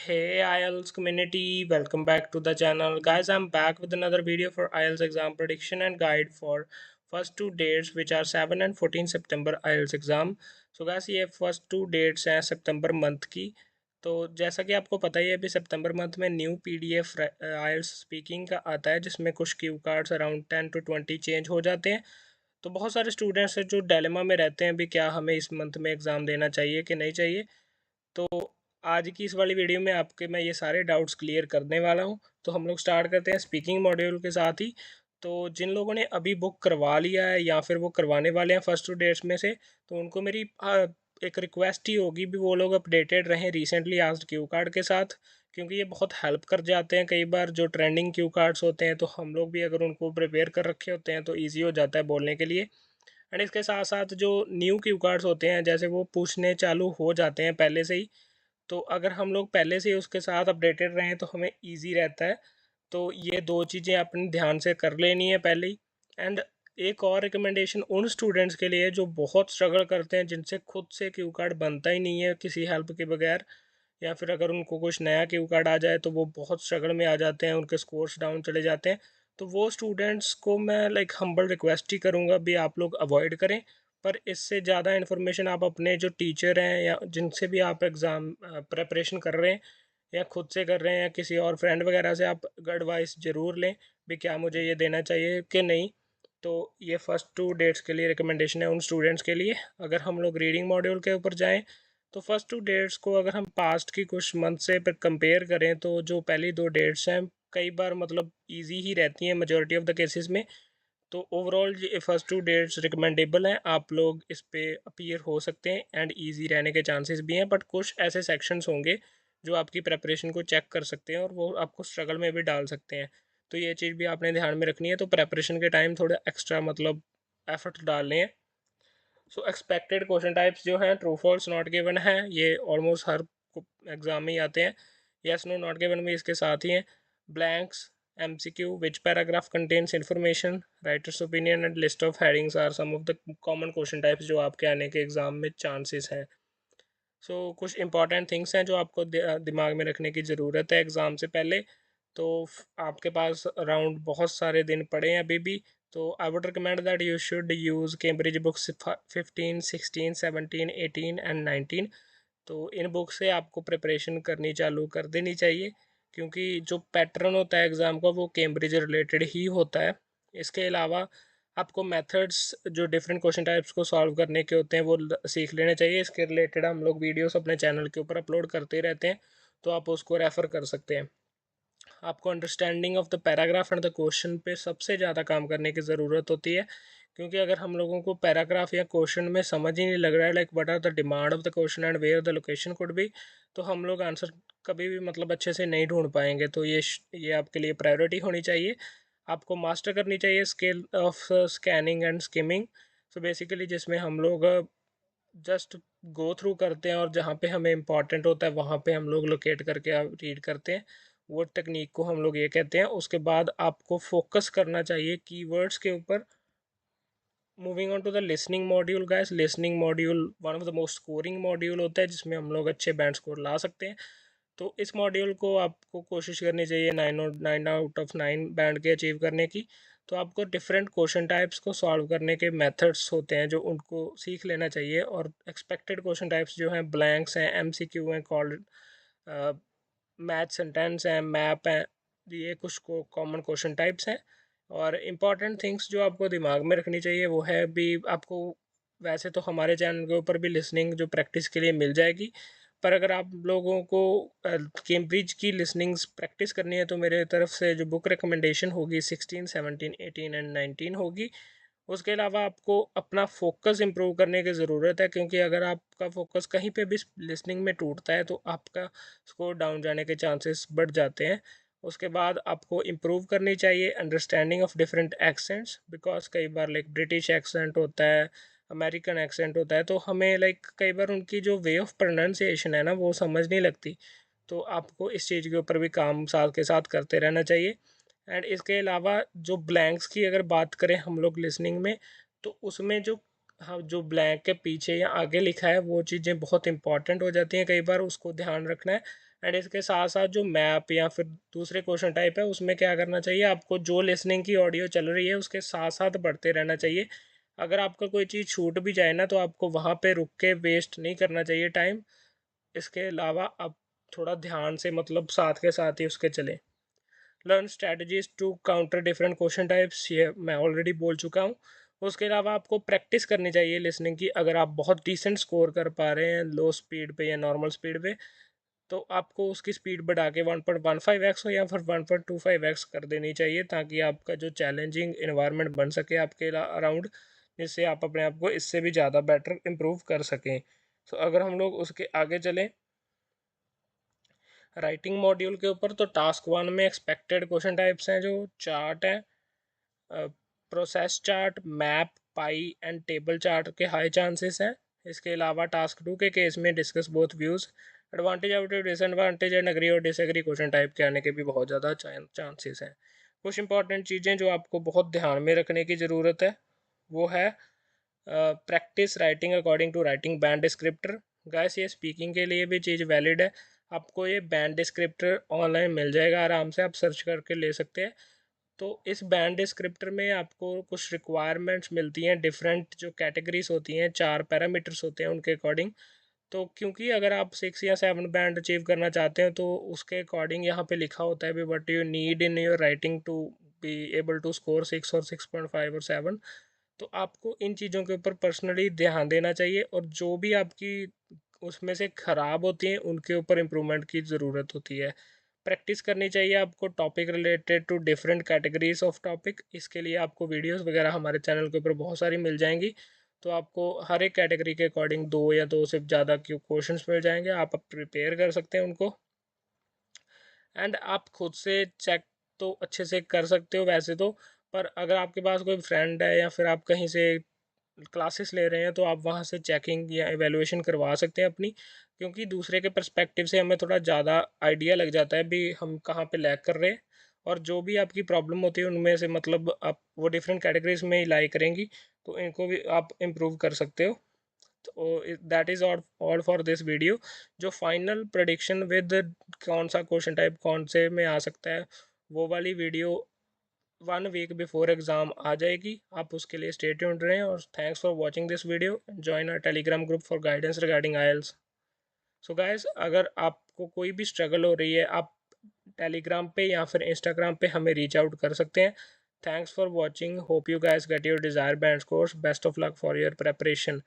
Hey IELTS community, welcome back to the channel. Guys, I'm back with another video for IELTS exam prediction and guide for first two dates which are 7 and 14 September IELTS exam. So guys, ये first to dates हैं सितंबर month की। तो जैसा कि आपको पता ही है, अभी सितंबर मंथ में न्यू PDF IELTS स्पीकिंग का आता है, जिसमें कुछ cue cards around 10 to 20 change हो जाते हैं। तो बहुत सारे स्टूडेंट्स हैं जो डायलेमा में रहते हैं भी क्या हमें इस मंथ में एग्ज़ाम देना चाहिए कि नहीं चाहिए। तो आज की इस वाली वीडियो में आपके मैं ये सारे डाउट्स क्लियर करने वाला हूँ। तो हम लोग स्टार्ट करते हैं स्पीकिंग मॉड्यूल के साथ ही। तो जिन लोगों ने अभी बुक करवा लिया है या फिर वो करवाने वाले हैं फर्स्ट टू डेट्स में से, तो उनको मेरी एक रिक्वेस्ट ही होगी भी वो लोग अपडेटेड रहें रिसेंटली आस्क्ड क्यू कार्ड के साथ, क्योंकि ये बहुत हेल्प कर जाते हैं। कई बार जो ट्रेंडिंग क्यू कार्ड्स होते हैं तो हम लोग भी अगर उनको प्रिपेयर कर रखे होते हैं तो ईजी हो जाता है बोलने के लिए। एंड इसके साथ साथ जो न्यू क्यू कार्ड्स होते हैं जैसे वो पूछने चालू हो जाते हैं पहले से ही, तो अगर हम लोग पहले से ही उसके साथ अपडेटेड रहें तो हमें ईजी रहता है। तो ये दो चीज़ें अपने ध्यान से कर लेनी है पहले ही। एंड एक और रिकमेंडेशन उन स्टूडेंट्स के लिए जो बहुत स्ट्रगल करते हैं, जिनसे खुद से क्यू कार्ड बनता ही नहीं है किसी हेल्प के बगैर, या फिर अगर उनको कुछ नया क्यू कार्ड आ जाए तो वो बहुत स्ट्रगल में आ जाते हैं, उनके स्कोर्स डाउन चले जाते हैं। तो वो स्टूडेंट्स को मैं हम्बल रिक्वेस्ट ही करूँगा भी आप लोग अवॉइड करें। पर इससे ज़्यादा इन्फॉर्मेशन आप अपने जो टीचर हैं या जिनसे भी आप एग्ज़ाम प्रेपरेशन कर रहे हैं या खुद से कर रहे हैं या किसी और फ्रेंड वगैरह से आप एडवाइस ज़रूर लें भी क्या मुझे ये देना चाहिए कि नहीं। तो ये फर्स्ट टू डेट्स के लिए रिकमेंडेशन है उन स्टूडेंट्स के लिए। अगर हम लोग रीडिंग मॉड्यूल के ऊपर जाएं तो फर्स्ट टू डेट्स को अगर हम पास्ट की कुछ मंथ से कंपेयर करें तो जो पहली दो डेट्स हैं कई बार इजी ही रहती हैं मेजॉरिटी ऑफ द केसेस में। तो ओवरऑल ये फर्स्ट टू डेट्स रिकमेंडेबल हैं, आप लोग इस पे अपीयर हो सकते हैं एंड इजी रहने के चांसेस भी हैं। बट कुछ ऐसे सेक्शंस होंगे जो आपकी प्रेपरेशन को चेक कर सकते हैं और वो आपको स्ट्रगल में भी डाल सकते हैं। तो ये चीज़ भी आपने ध्यान में रखनी है। तो प्रेपरेशन के टाइम थोड़ा एक्स्ट्रा एफर्ट डालने हैं। सो एक्सपेक्टेड क्वेश्चन टाइप्स जो हैं ट्रू फॉल्स नॉट गिवन है, ये ऑलमोस्ट हर एग्जाम में ही आते हैं। यस नो नॉट गिवन भी इसके साथ ही हैं। Blanks, MCQ, which paragraph contains information, writers opinion and list of headings are some of the common question types जो आपके आने के एग्जाम में चांसेस हैं। सो कुछ इंपॉर्टेंट थिंग्स हैं जो आपको दिमाग में रखने की ज़रूरत है एग्ज़ाम से पहले। तो आपके पास अराउंड बहुत सारे दिन पड़े हैं अभी भी। तो I would recommend that you should use Cambridge books 15, 16, 17, 18 and 19। तो इन बुक से आपको प्रिपरेशन करनी चालू कर देनी चाहिए, क्योंकि जो पैटर्न होता है एग्ज़ाम का वो कैम्ब्रिज रिलेटेड ही होता है। इसके अलावा आपको मेथड्स जो डिफरेंट क्वेश्चन टाइप्स को सॉल्व करने के होते हैं वो सीख लेने चाहिए। इसके रिलेटेड हम लोग वीडियोस अपने चैनल के ऊपर अपलोड करते रहते हैं, तो आप उसको रेफ़र कर सकते हैं। आपको understanding of the paragraph and the question पे सबसे ज़्यादा काम करने की ज़रूरत होती है, क्योंकि अगर हम लोगों को पैराग्राफ या क्वेश्चन में समझ ही नहीं लग रहा है what are the demand of the question and where the location could be, तो हम लोग आंसर कभी भी अच्छे से नहीं ढूंढ पाएंगे। तो ये आपके लिए प्रायोरिटी होनी चाहिए। आपको मास्टर करनी चाहिए skill of scanning and skimming. So basically जिसमें हम लोग जस्ट गो थ्रू करते हैं और जहाँ पे हमें इम्पॉर्टेंट होता है वहाँ पे हम लोग लोकेट करके रीड करते हैं। वो टेक्निक को हम लोग ये कहते हैं। उसके बाद आपको फोकस करना चाहिए कीवर्ड्स के ऊपर। Moving on to the listening module guys, listening module one of the most scoring module होता है जिसमें हम लोग अच्छे बैंड स्कोर ला सकते हैं। तो इस मॉड्यूल को आपको कोशिश करनी चाहिए 9 आउट ऑफ 9 बैंड के अचीव करने की। तो आपको डिफरेंट क्वेश्चन टाइप्स को सॉल्व करने के मेथड्स होते हैं जो उनको सीख लेना चाहिए। और एक्सपेक्टेड क्वेश्चन टाइप्स जो हैं ब्लैंक्स हैं, MCQ हैं, कॉल्ड मैथ सेंटेंस हैं, मैप हैं, ये कुछ को कॉमन क्वेश्चन टाइप्स हैं। और इम्पॉर्टेंट थिंग्स जो आपको दिमाग में रखनी चाहिए वो है भी आपको, वैसे तो हमारे चैनल के ऊपर भी लिसनिंग जो प्रैक्टिस के लिए मिल जाएगी, पर अगर आप लोगों को कैम्ब्रिज की लिसनिंग्स प्रैक्टिस करनी है तो मेरे तरफ से जो बुक रिकमेंडेशन होगी 16, 17, 18 एंड 19 होगी। उसके अलावा आपको अपना फोकस इम्प्रूव करने की ज़रूरत है, क्योंकि अगर आपका फोकस कहीं पे भी लिसनिंग में टूटता है तो आपका स्कोर डाउन जाने के चांसेस बढ़ जाते हैं। उसके बाद आपको इम्प्रूव करनी चाहिए understanding of different accents, because कई बार ब्रिटिश एक्सेंट होता है, अमेरिकन एक्सेंट होता है, तो हमें कई बार उनकी जो वे ऑफ प्रोनाउंसिएशन है ना वो समझ नहीं लगती। तो आपको इस चीज़ के ऊपर भी काम साथ के साथ करते रहना चाहिए। एंड इसके अलावा जो ब्लैंक्स की अगर बात करें हम लोग लिसनिंग में, तो उसमें जो हाँ, जो ब्लैंक के पीछे या आगे लिखा है वो चीज़ें बहुत इंपॉर्टेंट हो जाती हैं कई बार, उसको ध्यान रखना है। एंड इसके साथ साथ जो मैप या फिर दूसरे क्वेश्चन टाइप है उसमें क्या करना चाहिए आपको, जो लिसनिंग की ऑडियो चल रही है उसके साथ साथ पढ़ते रहना चाहिए। अगर आपका कोई चीज़ छूट भी जाए ना तो आपको वहाँ पे रुक के वेस्ट नहीं करना चाहिए टाइम। इसके अलावा आप थोड़ा ध्यान से मतलब साथ के साथ ही उसके चलें। Learn strategies to counter different question types, ये मैं ऑलरेडी बोल चुका हूँ। उसके अलावा आपको प्रैक्टिस करनी चाहिए लिसनिंग की। अगर आप बहुत डिसेंट स्कोर कर पा रहे हैं लो स्पीड पे या नॉर्मल स्पीड पे, तो आपको उसकी स्पीड बढ़ा के 1.15x हो या फिर 1.25x कर देनी चाहिए, ताकि आपका जो चैलेंजिंग इन्वायरमेंट बन सके आपके अराउंड, जिससे आप अपने आप को इससे भी ज़्यादा बेटर इम्प्रूव कर सकें। तो अगर हम लोग उसके आगे चलें राइटिंग मॉड्यूल के ऊपर, तो टास्क 1 में एक्सपेक्टेड क्वेश्चन टाइप्स हैं, जो चार्ट है, process chart, map, pie and table chart के हाई चांसेस हैं। इसके अलावा टास्क 2 के केस में discuss both views, advantage out disadvantage and agree और डिसएग्री क्वेश्चन टाइप के आने के भी बहुत ज़्यादा चांसेस हैं। कुछ इंपॉर्टेंट चीज़ें जो आपको बहुत ध्यान में रखने की ज़रूरत है वो है practice writing according to writing band descriptor. Guess ये स्पीकिंग के लिए भी चीज़ वैलिड है। आपको ये बैंड डिस्क्रिप्टर ऑनलाइन मिल जाएगा, आराम से आप सर्च करके ले सकते हैं। तो इस बैंड डिस्क्रिप्टर में आपको कुछ रिक्वायरमेंट्स मिलती हैं, डिफरेंट जो कैटेगरीज होती हैं, 4 पैरामीटर्स होते हैं उनके अकॉर्डिंग। तो क्योंकि अगर आप 6 या 7 बैंड अचीव करना चाहते हैं तो उसके अकॉर्डिंग यहाँ पे लिखा होता है भी what you need in your writing to be able to score 6 और 6.5 और 7। तो आपको इन चीज़ों के ऊपर पर्सनली ध्यान देना चाहिए, और जो भी आपकी उसमें से ख़राब होती हैं उनके ऊपर इम्प्रूवमेंट की ज़रूरत होती है। प्रैक्टिस करनी चाहिए आपको topic related to different categories of topic. इसके लिए आपको वीडियोस वगैरह हमारे चैनल के ऊपर बहुत सारी मिल जाएंगी। तो आपको हर एक कैटेगरी के अकॉर्डिंग 2 या 2 से ज़्यादा क्वेश्चंस मिल जाएंगे, आप प्रिपेयर कर सकते हैं उनको। एंड आप खुद से चेक तो अच्छे से कर सकते हो वैसे तो, पर अगर आपके पास कोई फ्रेंड है या फिर आप कहीं से क्लासेस ले रहे हैं तो आप वहाँ से चेकिंग या एवेलुएशन करवा सकते हैं अपनी, क्योंकि दूसरे के पर्सपेक्टिव से हमें थोड़ा ज़्यादा आइडिया लग जाता है भी हम कहाँ पे लैग कर रहे हैं। और जो भी आपकी प्रॉब्लम होती है उनमें से मतलब आप वो डिफरेंट कैटेगरीज में ही लाई करेंगी, तो इनको भी आप इम्प्रूव कर सकते हो। तो that is all for this video. जो फाइनल प्रडिक्शन विद कौन सा क्वेश्चन टाइप कौन से में आ सकता है, वो वाली वीडियो 1 वीक बिफोर एग्ज़ाम आ जाएगी। आप उसके लिए स्टे ट्यून्ड रहें, और thanks for watching this video. Join our Telegram group for guidance regarding IELTS. So guys, अगर आपको कोई भी स्ट्रगल हो रही है आप टेलीग्राम पे या फिर इंस्टाग्राम पे हमें रीच आउट कर सकते हैं। Thanks for watching, hope you guys get your desire band scores, best of luck for your preparation.